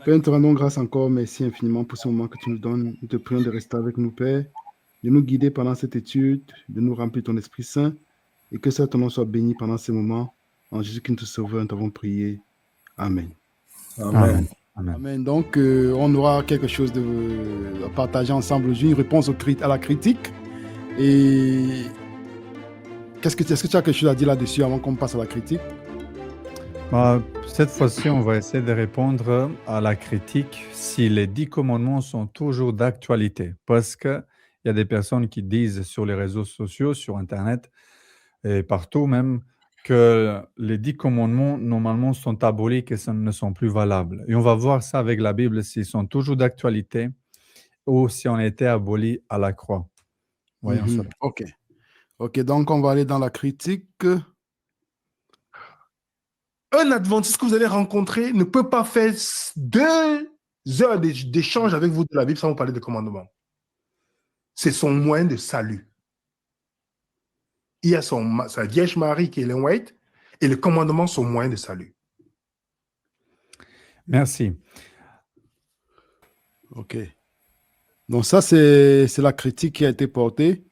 Père, nous te rendons grâce encore. Merci infiniment pour ce moment que tu nous donnes. Nous te prions de rester avec nous, Père, de nous guider pendant cette étude, de nous remplir ton Esprit Saint et que ton nom soit béni pendant ces moments. En Jésus-Christ, notre Sauveur, nous t'avons prié. Amen. Amen. Amen. Donc, on aura quelque chose à partager ensemble aujourd'hui, une réponse à la critique. Et est-ce que tu as quelque chose à dire là-dessus avant qu'on passe à la critique? Cette fois-ci, on va essayer de répondre à la critique si les 10 commandements sont toujours d'actualité. Parce qu'il y a des personnes qui disent sur les réseaux sociaux, sur Internet et partout même, que les 10 commandements, normalement, sont abolis, que ce ne sont plus valables. Et on va voir ça avec la Bible, s'ils sont toujours d'actualité ou si on a été abolis à la croix. Voyons cela. Ok, donc on va aller dans la critique. Un adventiste que vous allez rencontrer ne peut pas faire 2 heures d'échange avec vous de la Bible sans vous parler de commandements. C'est son moyen de salut. Il y a sa Vierge Marie qui est Ellen White et le commandement, son moyen de salut. Merci. Ok. Donc ça, c'est la critique qui a été portée.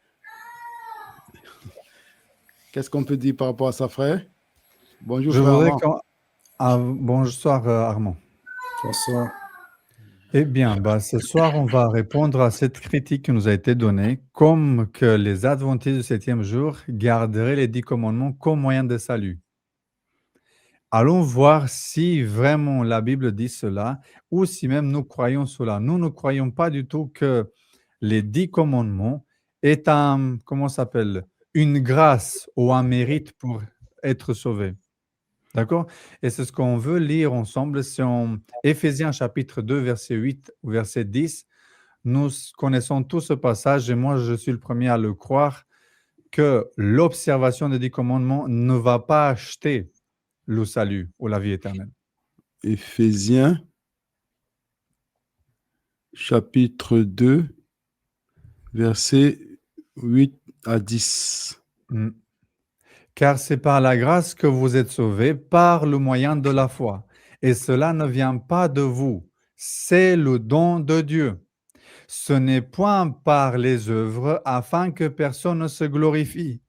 Qu'est-ce qu'on peut dire par rapport à ça, frère? Bonjour, Je frère voudrais Armand. Bonsoir, Armand. Bonsoir. Eh bien, ce soir, on va répondre à cette critique qui nous a été donnée, comme que les adventistes du 7e jour garderaient les 10 commandements comme moyen de salut. Allons voir si vraiment la Bible dit cela, ou si même nous croyons cela. Nous ne croyons pas du tout que les 10 commandements est une grâce ou un mérite pour être sauvé. D'accord? Et c'est ce qu'on veut lire ensemble. C'est en Éphésiens chapitre 2, verset 8 ou verset 10. Nous connaissons tout ce passage et moi, je suis le premier à le croire que l'observation des 10 commandements ne va pas acheter le salut ou la vie éternelle. Éphésiens chapitre 2, verset 8 à 10. Car c'est par la grâce que vous êtes sauvés par le moyen de la foi. Et cela ne vient pas de vous, c'est le don de Dieu. Ce n'est point par les œuvres afin que personne ne se glorifie,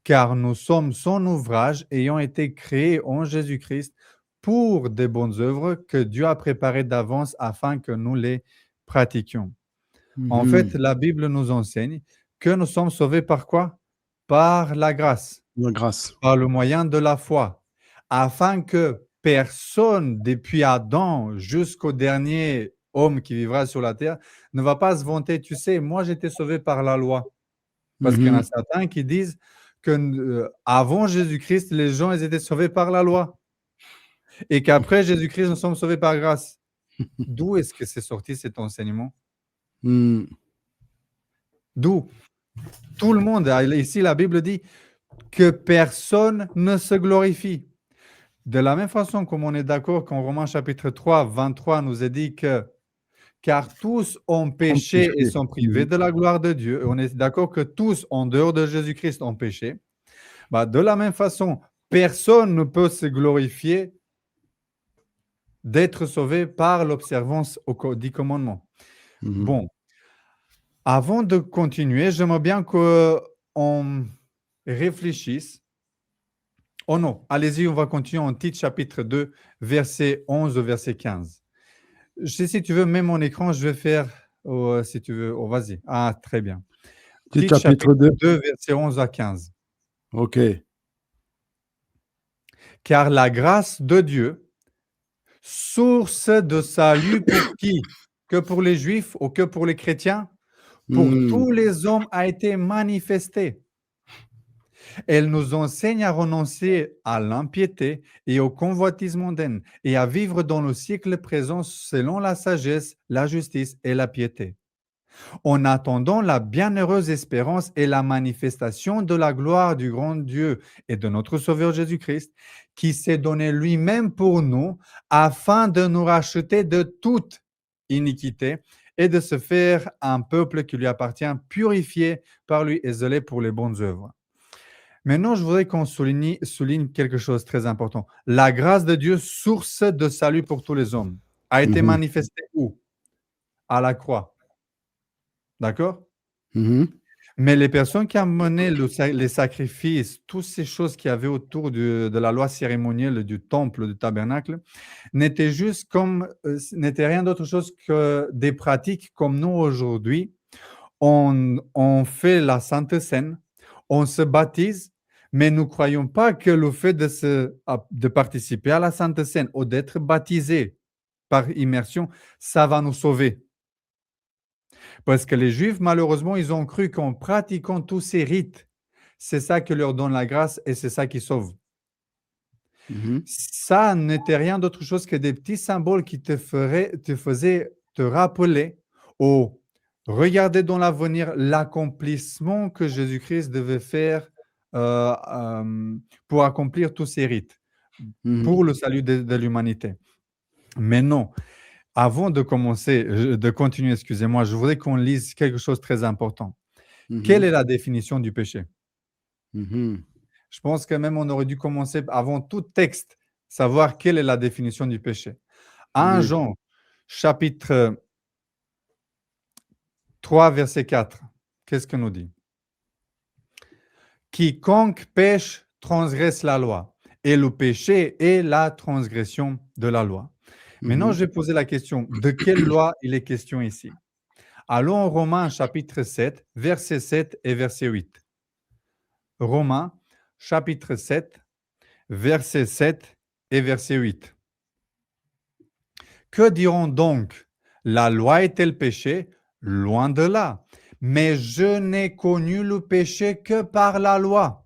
car nous sommes son ouvrage ayant été créés en Jésus-Christ pour des bonnes œuvres que Dieu a préparées d'avance afin que nous les pratiquions. En fait, la Bible nous enseigne que nous sommes sauvés par quoi? Par la grâce. La grâce. Par le moyen de la foi, afin que personne, depuis Adam jusqu'au dernier homme qui vivra sur la terre, ne va pas se vanter. Tu sais, moi, j'étais sauvé par la loi. Parce qu'il y en a certains qui disent que avant Jésus-Christ, les gens ils étaient sauvés par la loi. Et qu'après Jésus-Christ, nous sommes sauvés par grâce. D'où est-ce que c'est sorti cet enseignement? D'où? Tout le monde, ici la Bible dit que personne ne se glorifie. De la même façon comme on est d'accord qu'en Romains chapitre 3, 23 nous est dit que car tous ont péché et sont privés de la gloire de Dieu, et on est d'accord que tous en dehors de Jésus-Christ ont péché, de la même façon, personne ne peut se glorifier d'être sauvé par l'observance aux 10 commandements. Bon, avant de continuer, j'aimerais bien qu'on réfléchisse. Oh non, allez-y, on va continuer en Tite chapitre 2, verset 11 au verset 15. Si tu veux, mets mon écran, je vais faire, si tu veux, vas-y. Ah, très bien. Tite chapitre 2, verset 11 à 15. Ok. Car la grâce de Dieu, source de salut pour qui? Que pour les Juifs ou que pour les chrétiens? Pour tous les hommes a été manifestée. Elle nous enseigne à renoncer à l'impiété et au convoitise mondaine et à vivre dans le siècle présent selon la sagesse, la justice et la piété. En attendant la bienheureuse espérance et la manifestation de la gloire du grand Dieu et de notre Sauveur Jésus-Christ, qui s'est donné lui-même pour nous afin de nous racheter de toute iniquité et de se faire un peuple qui lui appartient, purifié par lui et zélé pour les bonnes œuvres. Maintenant, je voudrais qu'on souligne quelque chose de très important. La grâce de Dieu, source de salut pour tous les hommes. a été Mhm. manifesté où? À la croix. D'accord? Mhm. Mais les personnes qui amenaient les sacrifices, toutes ces choses qu'il y avait autour de la loi cérémonielle du temple, du tabernacle, n'étaient n'étaient rien d'autre chose que des pratiques comme nous aujourd'hui. On fait la Sainte Seine, on se baptise, mais nous ne croyons pas que le fait de participer à la Sainte Seine ou d'être baptisé par immersion, ça va nous sauver. Parce que les Juifs, malheureusement, ils ont cru qu'en pratiquant tous ces rites, c'est ça qui leur donne la grâce et c'est ça qui sauve. Mhm. Ça n'était rien d'autre chose que des petits symboles qui te faisaient te rappeler ou regarder dans l'avenir l'accomplissement que Jésus-Christ devait faire pour accomplir tous ces rites, Mhm. pour le salut de l'humanité. Mais non, avant de continuer, excusez-moi, je voudrais qu'on lise quelque chose de très important. Quelle est la définition du péché? Mhm. Je pense que même on aurait dû commencer avant tout texte, savoir quelle est la définition du péché. 1 Oui. Jean, chapitre 3, verset 4. Qu'est-ce que nous dit? Quiconque pêche transgresse la loi, et le péché est la transgression de la loi. Maintenant, Mhm. je vais poser la question, de quelle loi il est question ici? Allons en Romains, chapitre 7, verset 7 et verset 8. Romains, chapitre 7, verset 7 et verset 8. Que diront donc? La loi est-elle péché? Loin de là. Mais je n'ai connu le péché que par la loi.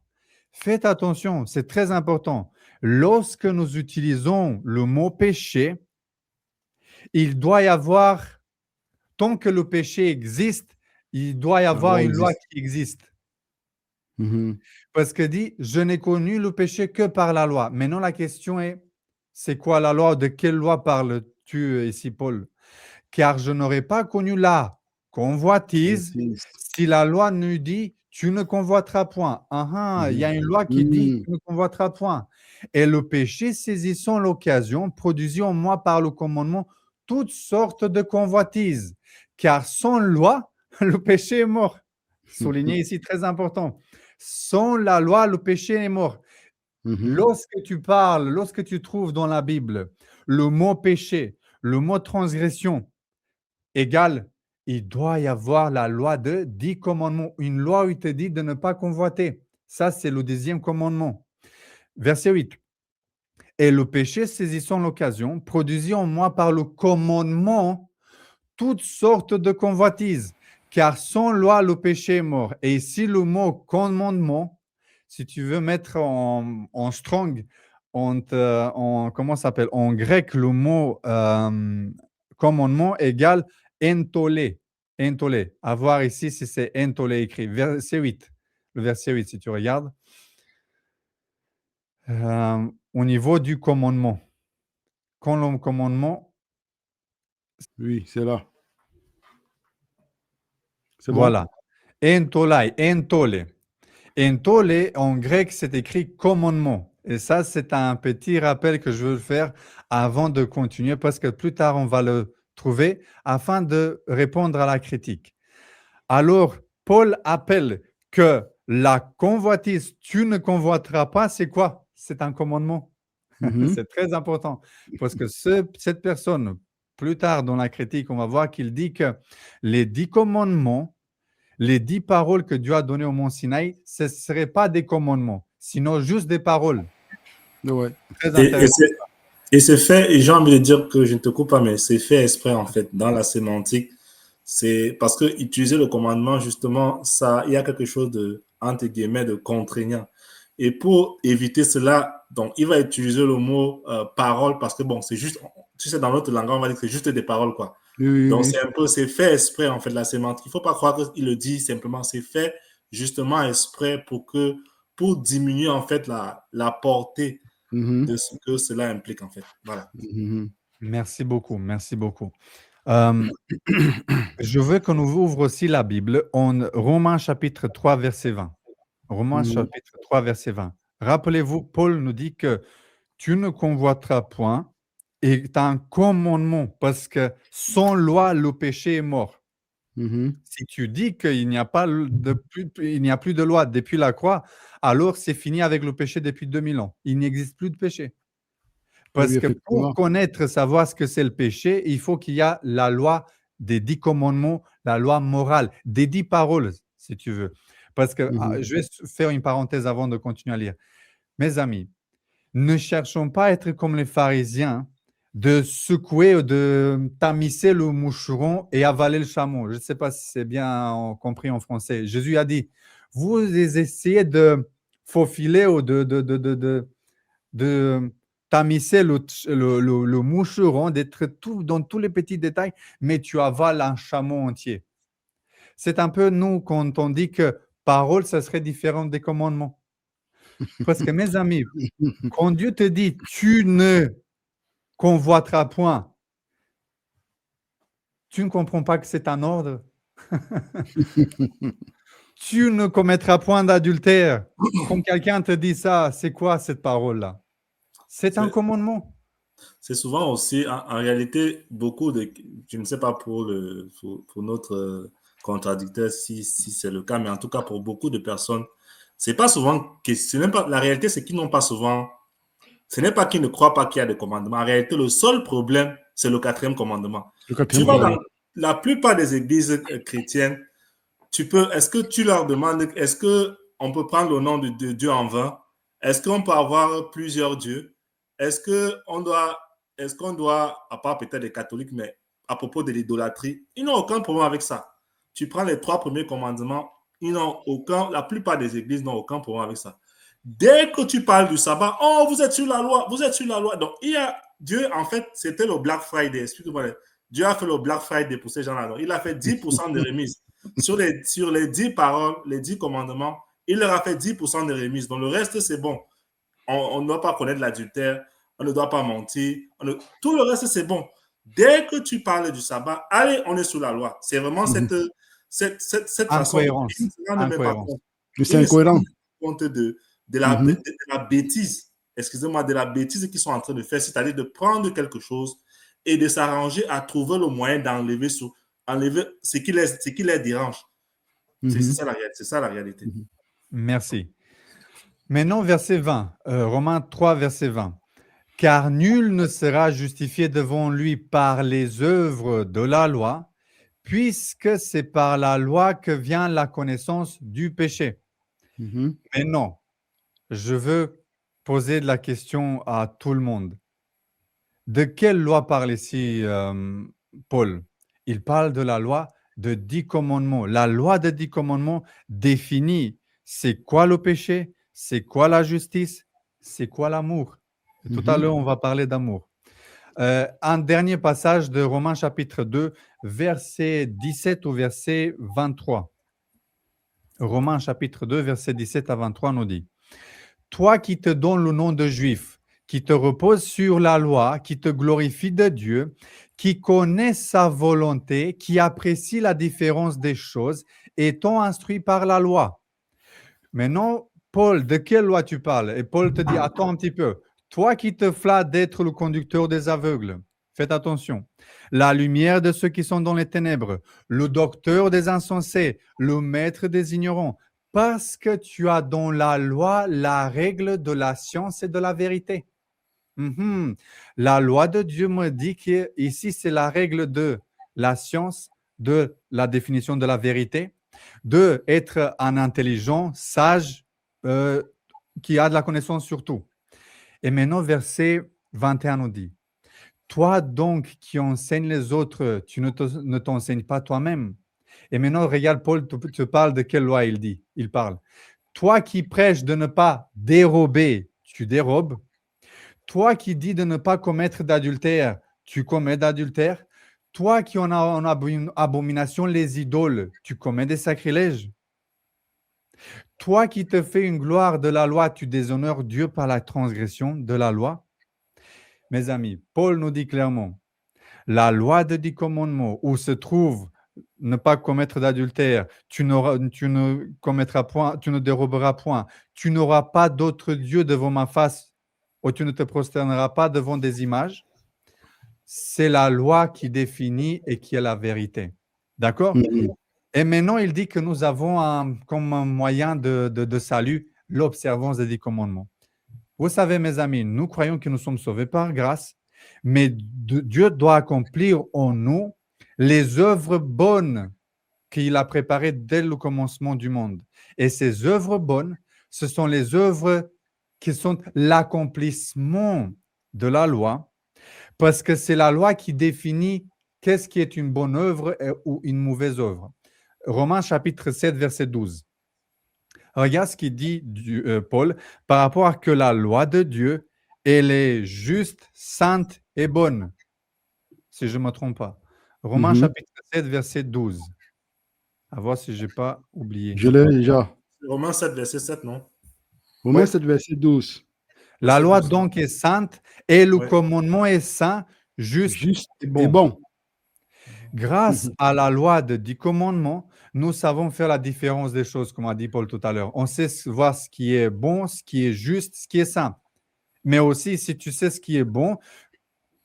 Faites attention, c'est très important. Lorsque nous utilisons le mot péché, il doit y avoir, tant que le péché existe, il doit y La avoir loi une loi existe. qui existe. Mhm. Parce que dit, je n'ai connu le péché que par la loi. Maintenant, la question est, c'est quoi la loi? De quelle loi parles-tu ici, Paul? Car je n'aurais pas connu la convoitise si la loi nous dit, tu ne convoiteras point. Il y a une loi qui dit, Mhm. tu ne convoiteras point. Et le péché, saisissant l'occasion, produisit en moi par le commandement toutes sortes de convoitises. Car sans loi, le péché est mort. Souligné ici, très important. Sans la loi, le péché est mort. Mhm. Lorsque tu trouves dans la Bible le mot péché, le mot transgression, égale, il doit y avoir la loi de 10 commandements. Une loi où il te dit de ne pas convoiter. Ça, c'est le 10e commandement. Verset 8. Et le péché, saisissant l'occasion, produisit en moi par le commandement toutes sortes de convoitises. Car sans loi, le péché est mort. Et ici, le mot commandement, si tu veux mettre en strong, comment ça s'appelle? En grec, le mot commandement égale entolé. Entolé. À voir ici si c'est entolé écrit. Verset 8. Le verset 8, si tu regardes. Au niveau du commandement. Quand le commandement, Oui, c'est là. C'est bon? voilà. Entolai, entolé. Entolé, en grec, c'est écrit commandement. Et ça, c'est un petit rappel que je veux faire avant de continuer parce que plus tard, on va le trouver afin de répondre à la critique. Alors, Paul appelle que la convoitise, tu ne convoiteras pas, c'est quoi? C'est un commandement. Mhm. C'est très important parce que cette personne, plus tard dans la critique, on va voir qu'il dit que les 10 commandements, les 10 paroles que Dieu a données au mont Sinaï, ce ne seraient pas des commandements, sinon juste des paroles. Ouais. Très Et, et intéressant. c'est et c'est fait, et j'ai envie de dire que je ne te coupe pas, mais c'est fait exprès en fait dans la sémantique. C'est parce que utiliser le commandement, justement, ça, il y a quelque chose de, entre guillemets, de contraignant. Et pour éviter cela, donc, il va utiliser le mot parole parce que bon, c'est juste, tu sais, dans notre langage, on va dire que c'est juste des paroles, quoi. Oui, oui, Donc, oui. c'est un peu, c'est fait exprès, en fait, la sémantique. Il ne faut pas croire qu'il le dit simplement, c'est fait justement exprès pour diminuer, en fait, la portée Mhm. de ce que cela implique, en fait. Voilà. Mhm. Merci beaucoup, merci beaucoup. Je veux qu'on ouvre aussi la Bible en Romains chapitre 3, verset 20. Romains Mhm. chapitre 3, verset 20. Rappelez-vous, Paul nous dit que tu ne convoiteras point est un commandement parce que sans loi, le péché est mort. Mhm. Si tu dis qu'il n'y a plus de loi depuis la croix, alors c'est fini avec le péché depuis 2000 ans. Il n'existe plus de péché. Oui, Parce que pour effectivement. connaître, savoir ce que c'est le péché, il faut qu'il y ait la loi des 10 commandements, la loi morale, des 10 paroles, si tu veux. Parce que Mhm. je vais faire une parenthèse avant de continuer à lire. Mes amis, ne cherchons pas à être comme les pharisiens, de secouer ou de tamiser le moucheron et avaler le chameau. Je ne sais pas si c'est bien compris en français. Jésus a dit, vous essayez de faufiler ou de tamiser le moucheron, d'être tout dans tous les petits détails, mais tu avales un chameau entier. C'est un peu nous quand on dit que parole, ça serait différent des commandements. Parce que mes amis, quand Dieu te dit tu ne convoiteras point, tu ne comprends pas que c'est un ordre. Tu ne commettras point d'adultère. Quand quelqu'un te dit ça, c'est quoi cette parole-là? C'est un C'est commandement. c'est souvent aussi, en réalité, beaucoup de, je ne sais pas pour notre contradicteur si c'est le cas, mais en tout cas pour beaucoup de personnes, c'est pas souvent que, ce n'est pas, la réalité, c'est qu'ils n'ont pas souvent, ce n'est pas qu'ils ne croient pas qu'il y a des commandements. En réalité, le seul problème, c'est le quatrième commandement. Le Tu quatrième vas dans commandement. la plupart des églises chrétiennes, est-ce que tu leur demandes, est-ce que on peut prendre le nom de Dieu en vain? Est-ce qu'on peut avoir plusieurs dieux? Est-ce que est-ce qu'on doit, à part peut-être les catholiques, mais à propos de l'idolâtrie, ils n'ont aucun problème avec ça. Tu prends les 3 premiers commandements, la plupart des églises n'ont aucun problème avec ça. Dès que tu parles du sabbat, oh, vous êtes sur la loi, vous êtes sur la loi. Donc, Dieu, en fait, c'était le Black Friday. Excusez-moi, Dieu a fait le Black Friday pour ces gens-là. Donc, il a fait 10% de remise. Sur les 10 paroles, les 10 commandements, il leur a fait 10% de remise. Donc, le reste, c'est bon. On ne doit pas connaître l'adultère, on ne doit pas mentir. Tout le reste, c'est bon. Dès que tu parles du sabbat, allez, on est sous la loi. C'est vraiment cette façon. Incohérence. Il ne met pas compte. C'est incohérent. Compte de la bêtise, excusez-moi, de la bêtise qu'ils sont en train de faire, c'est-à-dire de prendre quelque chose et de s'arranger à trouver le moyen d'enlever ce qui les dérange. C'est ça la réalité. Merci. Maintenant, verset 20, Romains 3, verset 20. Car nul ne sera justifié devant lui par les œuvres de la loi, puisque c'est par la loi que vient la connaissance du péché. Maintenant, je veux poser la question à tout le monde. De quelle loi parle ici Paul? Il parle de la loi de 10 commandements. La loi de 10 commandements définit c'est quoi le péché, c'est quoi la justice, c'est quoi l'amour. Tout à l'heure, on va parler d'amour. Un dernier passage de Romains chapitre 2, verset 17 au verset 23. Romains chapitre 2, verset 17 à 23 nous dit « Toi qui te donnes le nom de juif, qui te repose sur la loi, qui te glorifie de Dieu, qui connaît sa volonté, qui apprécie la différence des choses, étant instruit par la loi. » Maintenant, Paul, de quelle loi tu parles? Et Paul te dit, attends un petit peu. Toi qui te flattes d'être le conducteur des aveugles, faites attention. La lumière de ceux qui sont dans les ténèbres, le docteur des insensés, le maître des ignorants, parce que tu as dans la loi la règle de la science et de la vérité. La loi de Dieu me dit qu'ici, c'est la règle de la science, de la définition de la vérité, de être un intelligent, sage, qui a de la connaissance sur tout. Et maintenant, verset 21 nous dit, « Toi donc qui enseignes les autres, tu ne t'enseignes pas toi-même. » Et maintenant, regarde, Paul te parle de quelle loi il dit. Il parle, « Toi qui prêches de ne pas dérober, tu dérobes. Toi qui dis de ne pas commettre d'adultère, tu commets d'adultère. Toi qui en as en abomination les idoles, tu commets des sacrilèges. Toi qui te fais une gloire de la loi, tu déshonores Dieu par la transgression de la loi. » Mes amis, Paul nous dit clairement, la loi de 10 commandements où se trouve ne pas commettre d'adultère, tu ne commettras point, tu ne déroberas point, tu n'auras pas d'autre Dieu devant ma face, ou tu ne te prosterneras pas devant des images. c'est la loi qui définit et qui est la vérité. D'accord? Mhm. Et maintenant, il dit que nous avons comme un moyen de salut l'observance des 10 commandements. Vous savez, mes amis, nous croyons que nous sommes sauvés par grâce, mais Dieu doit accomplir en nous les œuvres bonnes qu'il a préparées dès le commencement du monde. Et ces œuvres bonnes, ce sont les œuvres qui sont l'accomplissement de la loi, parce que c'est la loi qui définit qu'est-ce qui est une bonne œuvre ou une mauvaise œuvre. Romains chapitre 7, verset 12. Regarde ce qu'il dit Paul par rapport à que la loi de Dieu, elle est juste, sainte et bonne, si je ne me trompe pas. Romains Mhm. chapitre 7, verset 12. À voir si je n'ai pas oublié. Je l'ai déjà. Romains 7, verset 7, non? Romains Ouais. 7, verset 12. La Verset loi 12. donc est sainte et le Ouais. commandement est saint, juste Juste et et bon. bon. Grâce Mhm. à la loi de 10 commandements, nous savons faire la différence des choses, comme a dit Paul tout à l'heure. On sait voir ce qui est bon, ce qui est juste, ce qui est saint. Mais aussi, si tu sais ce qui est bon,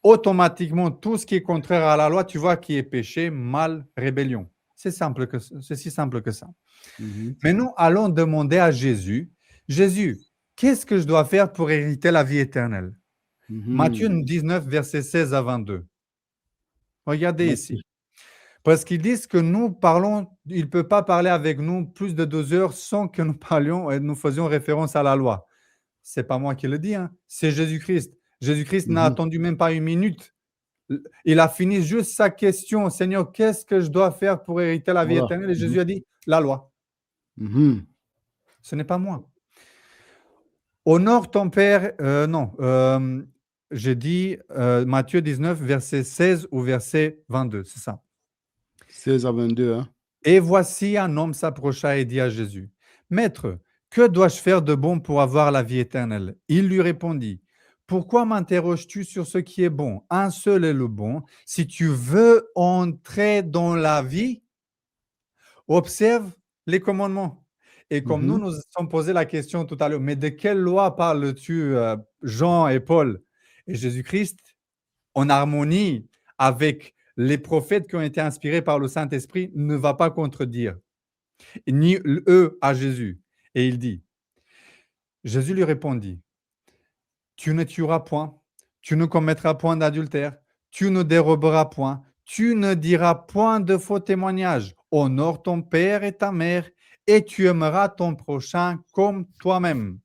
automatiquement, tout ce qui est contraire à la loi, tu vois qui est péché, mal, rébellion. C'est si simple que ça. Mhm. Mais nous allons demander à Jésus, Jésus, qu'est-ce que je dois faire pour hériter la vie éternelle? Mhm. Matthieu 19, versets 16 à 22. Regardez Matthieu. ici. Parce qu'ils disent que nous parlons, il ne peut pas parler avec nous plus de 2 heures sans que nous parlions et nous faisions référence à la loi. Ce n'est pas moi qui le dis, hein, c'est Jésus-Christ. Jésus-Christ n'a Mhm. attendu même pas 1 minute. Il a fini juste sa question, Seigneur, qu'est-ce que je dois faire pour hériter la vie Voilà. éternelle? Et Mhm. Jésus a dit, la loi. Mhm. Ce n'est pas moi. Honore ton père, j'ai dit Matthieu 19, verset 16 ou verset 22, c'est ça. 16 à 22. Hein. Et voici un homme s'approcha et dit à Jésus, Maître, que dois-je faire de bon pour avoir la vie éternelle? Il lui répondit, pourquoi m'interroges-tu sur ce qui est bon? Un seul est le bon. Si tu veux entrer dans la vie, observe les commandements. Et comme nous Mhm. nous sommes posé la question tout à l'heure, mais de quelle loi parles-tu, Jean et Paul? Et Jésus-Christ, en harmonie avec les prophètes qui ont été inspirés par le Saint-Esprit, ne va pas contredire, ni eux à Jésus. Et il dit, Jésus lui répondit, tu ne tueras point, tu ne commettras point d'adultère, tu ne déroberas point, tu ne diras point de faux témoignages, honore ton père et ta mère, et tu aimeras ton prochain comme toi-même.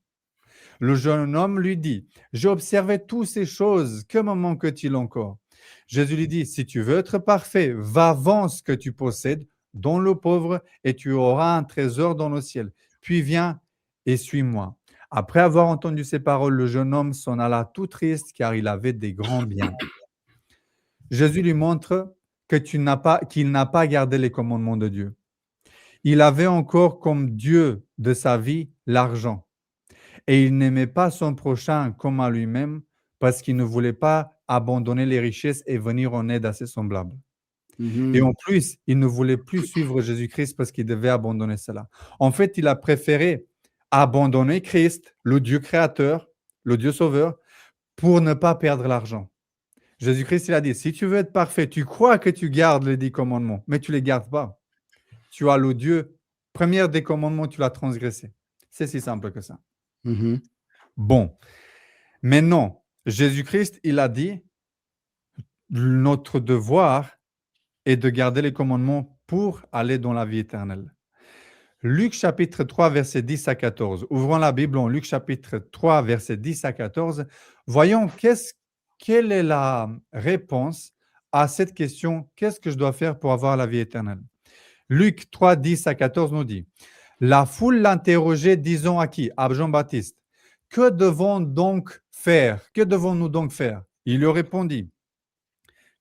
Le jeune homme lui dit, j'ai observé toutes ces choses, que me manque-t-il encore? Jésus lui dit, si tu veux être parfait, va vends ce que tu possèdes, donne le pauvre, et tu auras un trésor dans le ciel. Puis viens et suis-moi. Après avoir entendu ces paroles, le jeune homme s'en alla tout triste, car il avait des grands biens. Jésus lui montre qu'il n'a pas gardé les commandements de Dieu. Il avait encore comme Dieu de sa vie l'argent. Et il n'aimait pas son prochain comme à lui-même parce qu'il ne voulait pas abandonner les richesses et venir en aide à ses semblables. Et Mhm. en plus, il ne voulait plus suivre Jésus-Christ parce qu'il devait abandonner cela. En fait, il a préféré abandonner Christ, le Dieu créateur, le Dieu sauveur, pour ne pas perdre l'argent. Jésus-Christ, il a dit, si tu veux être parfait, tu crois que tu gardes les 10 commandements, mais tu ne les gardes pas. Tu as le Dieu, premier des commandements, tu l'as transgressé. C'est si simple que ça. Mhm. Bon, mais non, Jésus-Christ, il a dit, notre devoir est de garder les commandements pour aller dans la vie éternelle. Luc chapitre 3, verset 10 à 14. Ouvrons la Bible en Luc chapitre 3, verset 10 à 14. Voyons quelle est la réponse à cette question, qu'est-ce que je dois faire pour avoir la vie éternelle? Luc 3, 10 à 14 nous dit, la foule l'interrogeait, disant à qui? À Jean-Baptiste. Que devons-nous donc faire? Que devons-nous donc faire? Il lui répondit,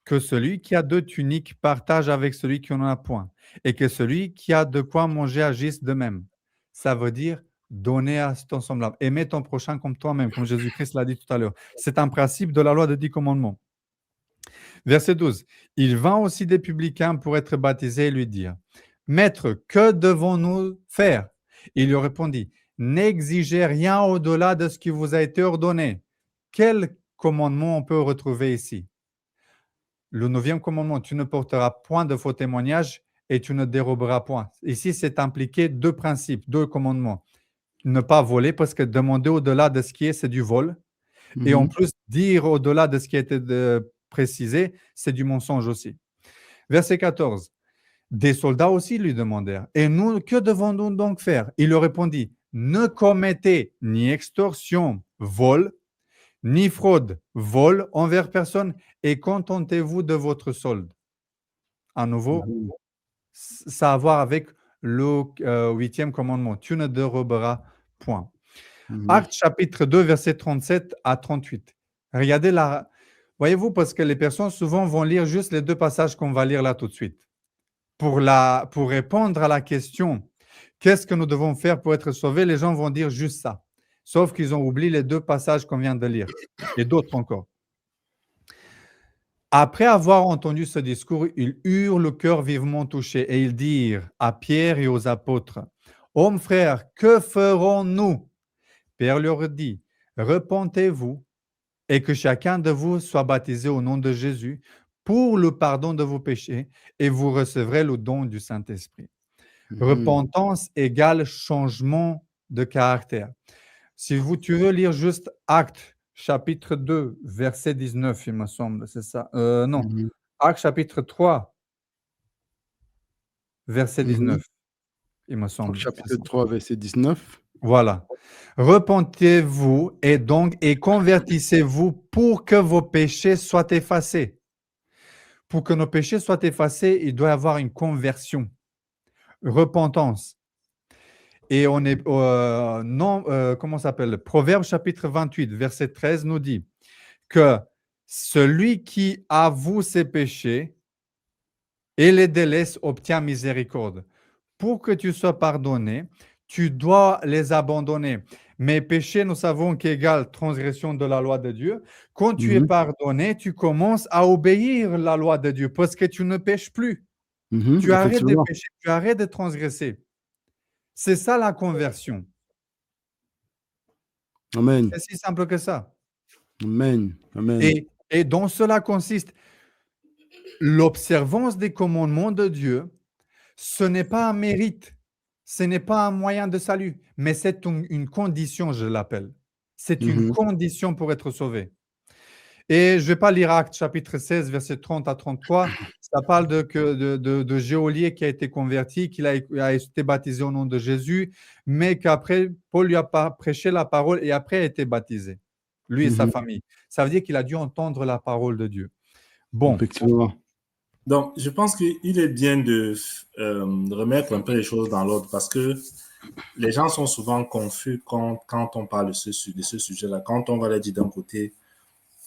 que celui qui a 2 tuniques partage avec celui qui n'en a point, et que celui qui a de quoi manger agisse de même. Ça veut dire donner à ton semblable, aimer ton prochain comme toi-même, comme Jésus-Christ l'a dit tout à l'heure. C'est un principe de la loi de 10 commandements. Verset 12. Il vint aussi des publicains pour être baptisés et lui dire, Maître, que devons-nous faire? Il lui répondit, n'exigez rien au-delà de ce qui vous a été ordonné. Quel commandement on peut retrouver ici? Le 9e commandement, tu ne porteras point de faux témoignages et tu ne déroberas point. Ici, c'est impliqué 2 principes, 2 commandements. Ne pas voler, parce que demander au-delà de ce qui est, c'est du vol. Et en plus, dire au-delà de ce qui a été précisé, c'est du mensonge aussi. Verset 14. Des soldats aussi lui demandèrent, « Et nous, que devons-nous donc faire ?» Il leur répondit, « Ne commettez ni extorsion, vol, ni fraude, vol envers personne, et contentez-vous de votre solde. » À nouveau, ça a à voir avec le 8e commandement. Tu ne déroberas point. Actes chapitre 2, verset 37 à 38. Regardez là. Voyez-vous, parce que les personnes souvent vont lire juste les 2 passages qu'on va lire là tout de suite. Pour répondre à la question, qu'est-ce que nous devons faire pour être sauvés, les gens vont dire juste ça. Sauf qu'ils ont oublié les 2 passages qu'on vient de lire et d'autres encore. Après avoir entendu ce discours, ils eurent le cœur vivement touché et ils dirent à Pierre et aux apôtres, « Hommes frères, que ferons-nous » Pierre leur dit, « Repentez-vous et que chacun de vous soit baptisé au nom de Jésus pour le pardon de vos péchés et vous recevrez le don du Saint-Esprit. » Repentance égale changement de caractère. Si tu veux lire juste Actes chapitre 2, verset 19, il me semble, c'est ça. Non, Actes chapitre 3, verset 19, il me semble. Chapitre 3, verset 19. Voilà. Repentez-vous et convertissez-vous pour que vos péchés soient effacés. Pour que nos péchés soient effacés, il doit y avoir une conversion, repentance. Et on est comment ça s'appelle? Proverbe chapitre 28, verset 13 nous dit que celui qui avoue ses péchés et les délaisse obtient miséricorde. Pour que tu sois pardonné, tu dois les abandonner. Mais péché, nous savons qu'égale transgression de la loi de Dieu. Quand tu es pardonné, tu commences à obéir la loi de Dieu parce que tu ne pêches plus. Tu arrêtes de pécher, tu arrêtes de transgresser. C'est ça la conversion. Amen. C'est si simple que ça. Amen. Amen. Et dans cela consiste l'observance des commandements de Dieu. Ce n'est pas un mérite, ce n'est pas un moyen de salut, mais c'est une condition, je l'appelle. C'est une condition pour être sauvé. Et je ne vais pas lire Actes chapitre 16, verset 30 à 33. Ça parle de geôlier qui a été converti, qui a été baptisé au nom de Jésus, mais qu'après, Paul lui a prêché la parole et après a été baptisé, lui et sa famille. Ça veut dire qu'il a dû entendre la parole de Dieu. Bon. Effectivement. Donc, je pense qu'il est bien de remettre un peu les choses dans l'ordre parce que les gens sont souvent confus quand on parle de ce sujet-là. Quand on va leur dire d'un côté,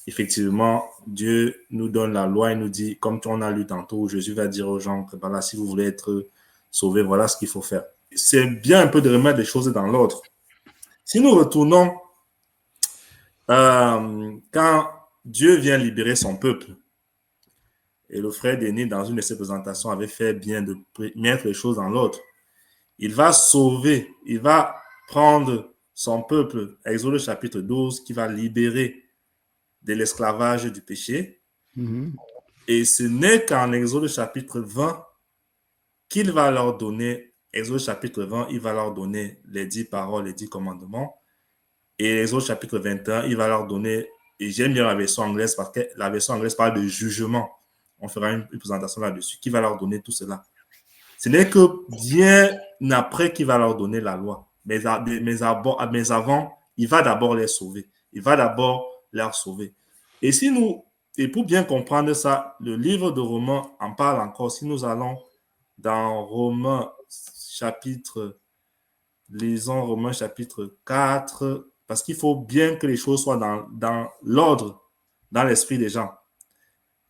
effectivement, Dieu nous donne la loi et nous dit, comme on a lu tantôt, Jésus va dire aux gens que voilà, si vous voulez être sauvés, voilà ce qu'il faut faire. C'est bien un peu de remettre les choses dans l'ordre. Si nous retournons quand Dieu vient libérer son peuple, et le frère Denis, dans une de ses présentations, avait fait bien de mettre les choses dans l'ordre. Il va sauver, il va prendre son peuple, Exode chapitre 12, qui va libérer de l'esclavage du péché. Et ce n'est qu'en Exode chapitre 20 qu'il va leur donner, Exode chapitre 20, il va leur donner les 10 paroles, les 10 commandements. Et Exode chapitre 21, il va leur donner, et j'aime bien la version anglaise parce que la version anglaise parle de jugement. On fera une présentation là-dessus, qui va leur donner tout cela. Ce n'est que bien après qu'il va leur donner la loi. Mais avant, il va d'abord les sauver. Il va d'abord leur sauver. Et pour bien comprendre ça, le livre de Romains en parle encore. Si nous allons dans Romains chapitre, lisons Romains chapitre 4, parce qu'il faut bien que les choses soient dans l'ordre, dans l'esprit des gens.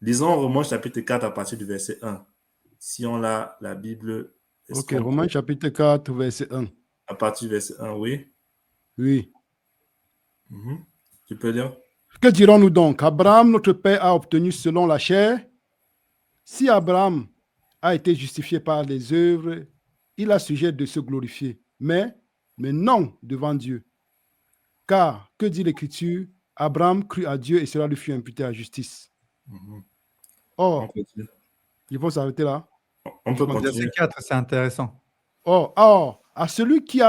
Lisons Romains chapitre 4 à partir du verset 1. Si on a la Bible. Ok, Romains chapitre 4, verset 1. À partir du verset 1, oui. Oui. Tu peux lire? Que dirons-nous donc? Abraham, notre père, a obtenu selon la chair. Si Abraham a été justifié par les œuvres, il a sujet de se glorifier. Mais non devant Dieu. Car, que dit l'Écriture? Abraham crut à Dieu et cela lui fut imputé à justice. Or, On continue. ils vont s'arrêter là. On peut Verset continuer. 4, c'est intéressant. Or, à celui qui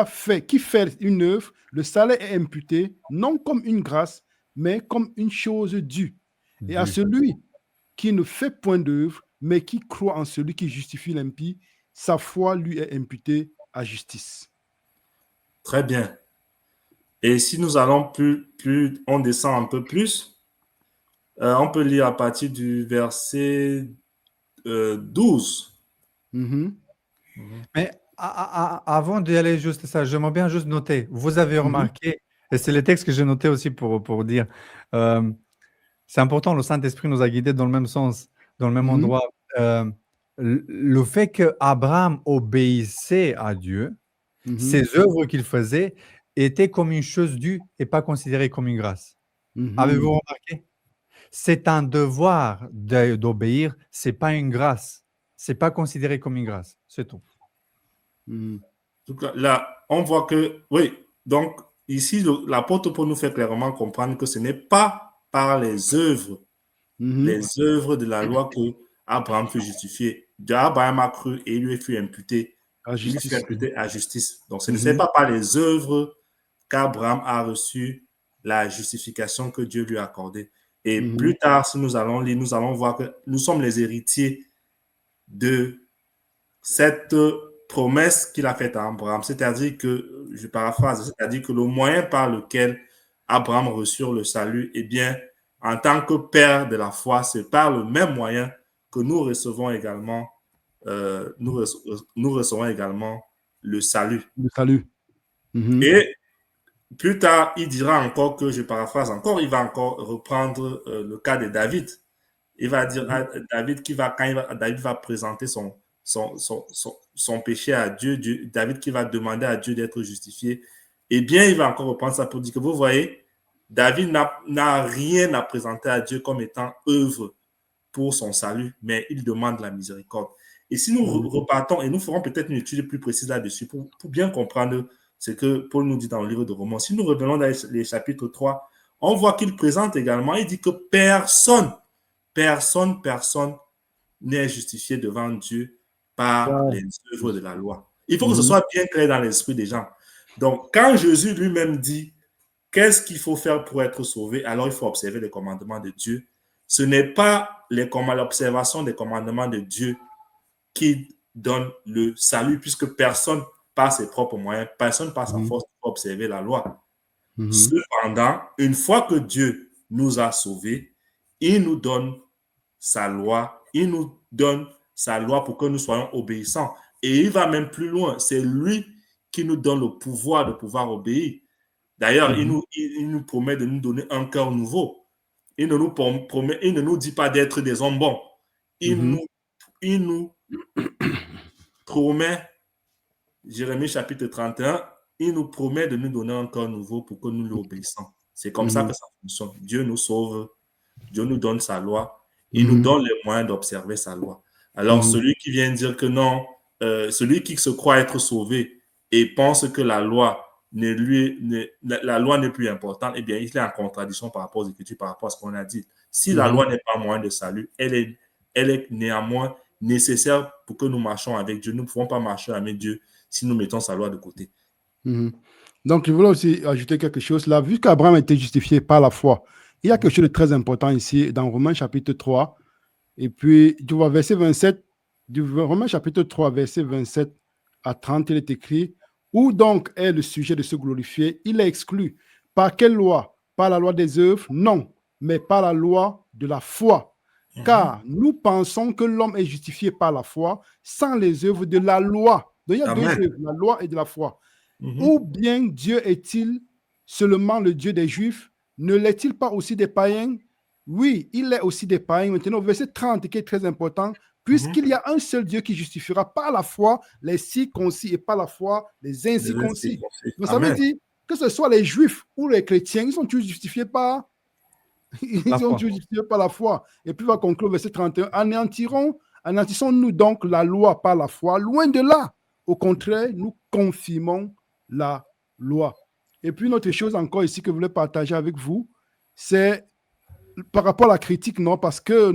fait une œuvre, le salaire est imputé, non comme une grâce, mais comme une chose due. Et à Dû. celui qui ne fait point d'œuvre, mais qui croit en celui qui justifie l'impie, sa foi lui est imputée à justice. Très bien. Et si nous allons plus on descend un peu plus, on peut lire à partir du verset 12. Mhm, Mais avant d'y aller juste ça, j'aimerais bien juste noter, vous avez remarqué, et c'est le texte que j'ai noté aussi pour dire, c'est important, le Saint-Esprit nous a guidés dans le même sens, dans le même mhm, endroit. Le fait qu'Abraham obéissait à Dieu, mhm, ses œuvres qu'il faisait étaient comme une chose due et pas considérées comme une grâce. mhm, Avez-vous remarqué? C'est un devoir d'obéir, c'est pas une grâce. C'est pas considéré comme une grâce, c'est tout. mhm, En tout cas, là, on voit que, oui, donc ici, l'apôtre pour nous faire clairement comprendre que ce n'est pas par les œuvres mhm. de la loi que Abraham fut justifié. Abraham a cru et il lui fut imputé. À Il lui fut justice. imputé à justice. Donc, ce n'est Mhm, pas par les œuvres qu'Abraham a reçu la justification que Dieu lui a accordée. Et mhm, plus tard, si nous allons lire, nous allons voir que nous sommes les héritiers de cette promesse qu'il a faite à Abraham. C'est-à-dire que, je paraphrase, c'est-à-dire que le moyen par lequel Abraham reçut le salut, eh bien, en tant que père de la foi, c'est par le même moyen que nous recevons également, nous recevons également le salut. Le salut. Mhm, Et plus tard, il dira encore que, je paraphrase encore, il va encore reprendre le cas de David. Il va dire à David David va présenter son péché à Dieu, David qui va demander à Dieu d'être justifié. Eh bien, il va encore reprendre ça pour dire que vous voyez, David n'a rien à présenter à Dieu comme étant œuvre pour son salut, mais il demande la miséricorde. Et si nous repartons, et nous ferons peut-être une étude plus précise là-dessus pour bien comprendre ce que Paul nous dit dans le livre de Romains. Si nous revenons dans les chapitres 3, on voit qu'il présente également, il dit que personne n'est justifié devant Dieu par Wow. les œuvres de la loi. Il faut que ce Mhm, soit bien clair dans l'esprit des gens. Donc, quand Jésus lui-même dit qu'est-ce qu'il faut faire pour être sauvé, alors il faut observer les commandements de Dieu. Ce n'est pas l'observation des commandements de Dieu qui donne le salut, puisque personne, par ses propres moyens, personne par sa mhm, force, peut observer la loi. mhm, Cependant, une fois que Dieu nous a sauvés, il nous donne sa loi, il nous donne sa loi pour que nous soyons obéissants. Et il va même plus loin, c'est lui qui nous donne le pouvoir de pouvoir obéir. D'ailleurs, mhm, il nous promet de nous donner un cœur nouveau. Il ne nous dit pas d'être des hommes bons. mhm, Il nous promet, Jérémie chapitre 31, il nous promet de nous donner un cœur nouveau pour que nous lui obéissons. C'est comme ça mhm, que ça fonctionne. Dieu nous sauve, Dieu nous donne sa loi, il nous mhm, donne les moyens d'observer sa loi. Alors, mhm. celui qui vient dire que non, celui qui se croit être sauvé et pense que la loi la loi n'est plus importante, eh bien, il est en contradiction par rapport aux Écritures, par rapport à ce qu'on a dit. Si la loi n'est pas moyen de salut, elle est néanmoins nécessaire pour que nous marchions avec Dieu. Nous ne pouvons pas marcher avec Dieu si nous mettons sa loi de côté. Mhm. Donc, je voulais aussi ajouter quelque chose là. Vu qu'Abraham a été justifié par la foi, il y a quelque chose de très important ici dans Romains chapitre 3. Et puis, tu vois, verset 27, du Romains chapitre 3, verset 27 à 30, il est écrit: où donc est le sujet de se glorifier? Il est exclu. Par quelle loi? Par la loi des œuvres? Non, mais par la loi de la foi. Car nous pensons que l'homme est justifié par la foi sans les œuvres de la loi. Donc, il y a Amen. deux œuvres, la loi et de la foi. Mhm. Ou bien Dieu est-il seulement le Dieu des Juifs? Ne l'est-il pas aussi des païens? Oui, il est aussi des païens. Maintenant, verset 30 qui est très important, puisqu'il y a un seul Dieu qui justifiera par la foi les circoncis et par la foi les incirconcis. Donc, ça veut Amen. dire que ce soit les Juifs ou les chrétiens, ils sont tous justifiés par La ils ont foi. tous justifié par la foi. Et puis, il va conclure verset 31. Anéantissons-nous donc la loi par la foi? Loin de là. Au contraire, nous confirmons la loi. Et puis, une autre chose encore ici que je voulais partager avec vous, c'est par rapport à la critique, non, parce que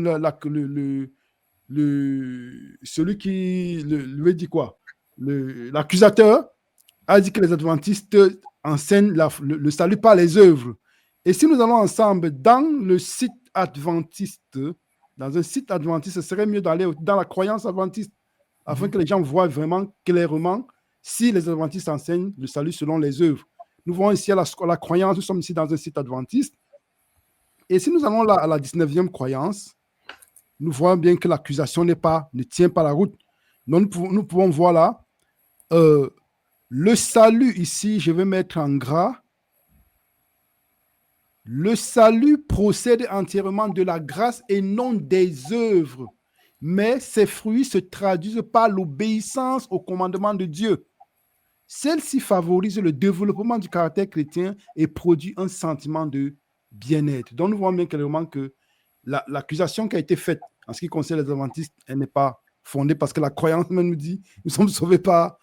celui qui lui dit quoi? L'accusateur a dit que les adventistes enseignent le salut par les œuvres. Et si nous allons ensemble dans le site adventiste, dans un site adventiste, ce serait mieux d'aller dans la croyance adventiste, afin que les gens voient vraiment clairement si les adventistes enseignent le salut selon les œuvres. Nous voyons ici à la croyance, nous sommes ici dans un site adventiste. Et si nous allons à la 19e croyance, nous voyons bien que l'accusation ne tient pas la route. Donc, nous pouvons voir là, le salut ici, je vais mettre en gras. Le salut procède entièrement de la grâce et non des œuvres, mais ses fruits se traduisent par l'obéissance au commandement de Dieu. Celle-ci favorise le développement du caractère chrétien et produit un sentiment de bien-être. Donc, nous voyons bien clairement que l'accusation qui a été faite en ce qui concerne les adventistes, elle n'est pas fondée parce que la croyance même nous dit nous sommes sauvés par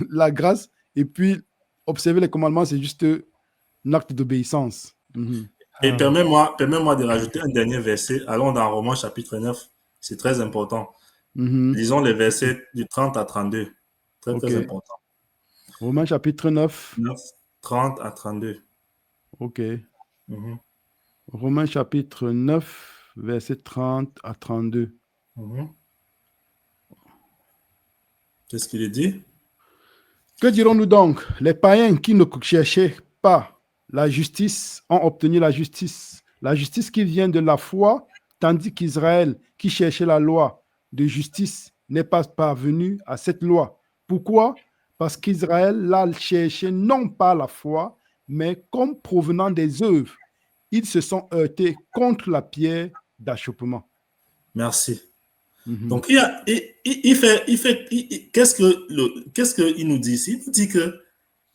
la grâce, et puis observer les commandements, c'est juste un acte d'obéissance. Et permets-moi de rajouter un dernier verset. Allons dans Romains chapitre 9. C'est très important. Lisons les versets du 30 à 32. Très important. Romains chapitre 9. 30 à 32. Ok. Romains chapitre 9, versets 30 à 32. Qu'est-ce qu'il dit? Que dirons-nous donc? Les païens qui ne cherchaient pas la justice ont obtenu la justice qui vient de la foi, tandis qu'Israël, qui cherchait la loi de justice, n'est pas parvenu à cette loi. Pourquoi? Parce qu'Israël l'a cherché non pas la foi, mais comme provenant des œuvres. Ils se sont heurtés contre la pierre d'achoppement. Merci. Donc, qu'est-ce qu'il nous dit ici? Il nous dit que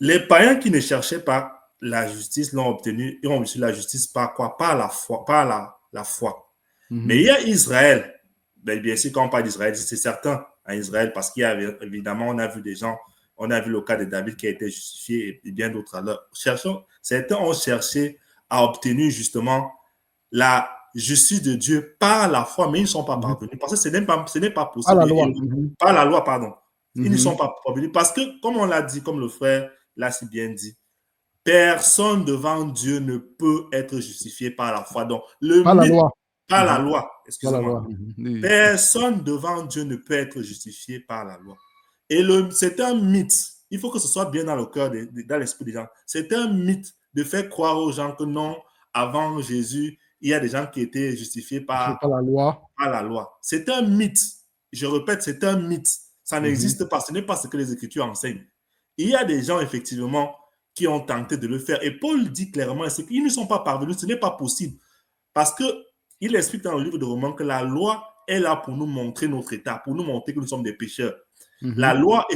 les païens qui ne cherchaient pas la justice l'ont obtenu, ils ont reçu la justice par quoi? Par la foi, par la foi. Mais il y a Israël. Bien sûr, quand on parle d'Israël, c'est certain à Israël, parce qu'il y a évidemment, on a vu des gens, on a vu le cas de David qui a été justifié et bien d'autres. Alors, certains ont cherché à obtenir justement la justice de Dieu par la foi, mais ils ne sont pas parvenus. Parce que ce n'est pas possible. Par la loi. Par la loi, pardon. Ils ne sont pas parvenus. Parce que, comme on l'a dit, comme le frère l'a si bien dit, personne devant Dieu ne peut être justifié par la foi. Donc, par la loi. Par la loi, excusez-moi. Personne devant Dieu ne peut être justifié par la loi. Et c'est un mythe. Il faut que ce soit bien dans le cœur, dans l'esprit des gens. C'est un mythe de faire croire aux gens que non, avant Jésus, il y a des gens qui étaient justifiés par la loi. Par la loi. C'est un mythe. Je répète, c'est un mythe. Ça n'existe pas. Ce n'est pas ce que les Écritures enseignent. Il y a des gens, effectivement, qui ont tenté de le faire. Et Paul dit clairement qu'ils ne sont pas parvenus. Ce n'est pas possible. Parce qu'il explique dans le livre de Romains que la loi est là pour nous montrer notre état, pour nous montrer que nous sommes des pécheurs. La loi,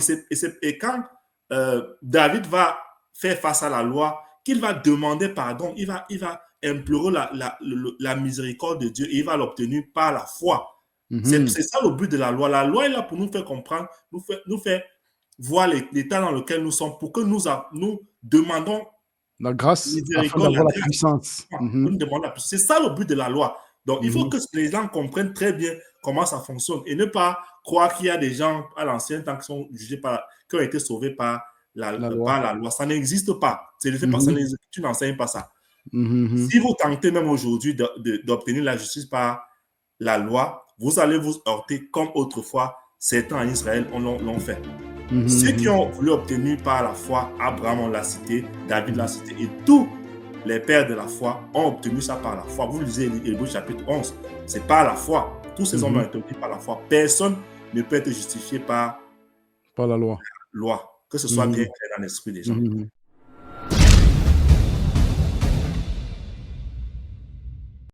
et quand David va faire face à la loi, qu'il va demander pardon, il va implorer la miséricorde de Dieu et il va l'obtenir par la foi. C'est ça le but de la loi. La loi est là pour nous faire comprendre, nous faire voir l'état dans lequel nous sommes, pour que nous demandons la grâce, afin d'avoir la puissance. C'est ça le but de la loi. Donc, il faut que les gens comprennent très bien comment ça fonctionne et ne pas croire qu'il y a des gens à l'ancien temps qui sont jugés qui ont été sauvés par la loi. Ça n'existe pas. C'est le fait parce que les Écritures n'enseignent pas ça. Si vous tentez même aujourd'hui d'obtenir la justice par la loi, vous allez vous heurter comme autrefois certains en Israël l'ont fait. Ceux qui ont voulu obtenir par la foi, Abraham l'a cité, David l'a cité, et tous les pères de la foi ont obtenu ça par la foi. Vous lisez Hébreux chapitre 11, c'est par la foi. Tous ces hommes ont été obtenus par la foi. Personne ne peut être justifié par la loi. Que ce soit bien clair dans l'esprit des gens.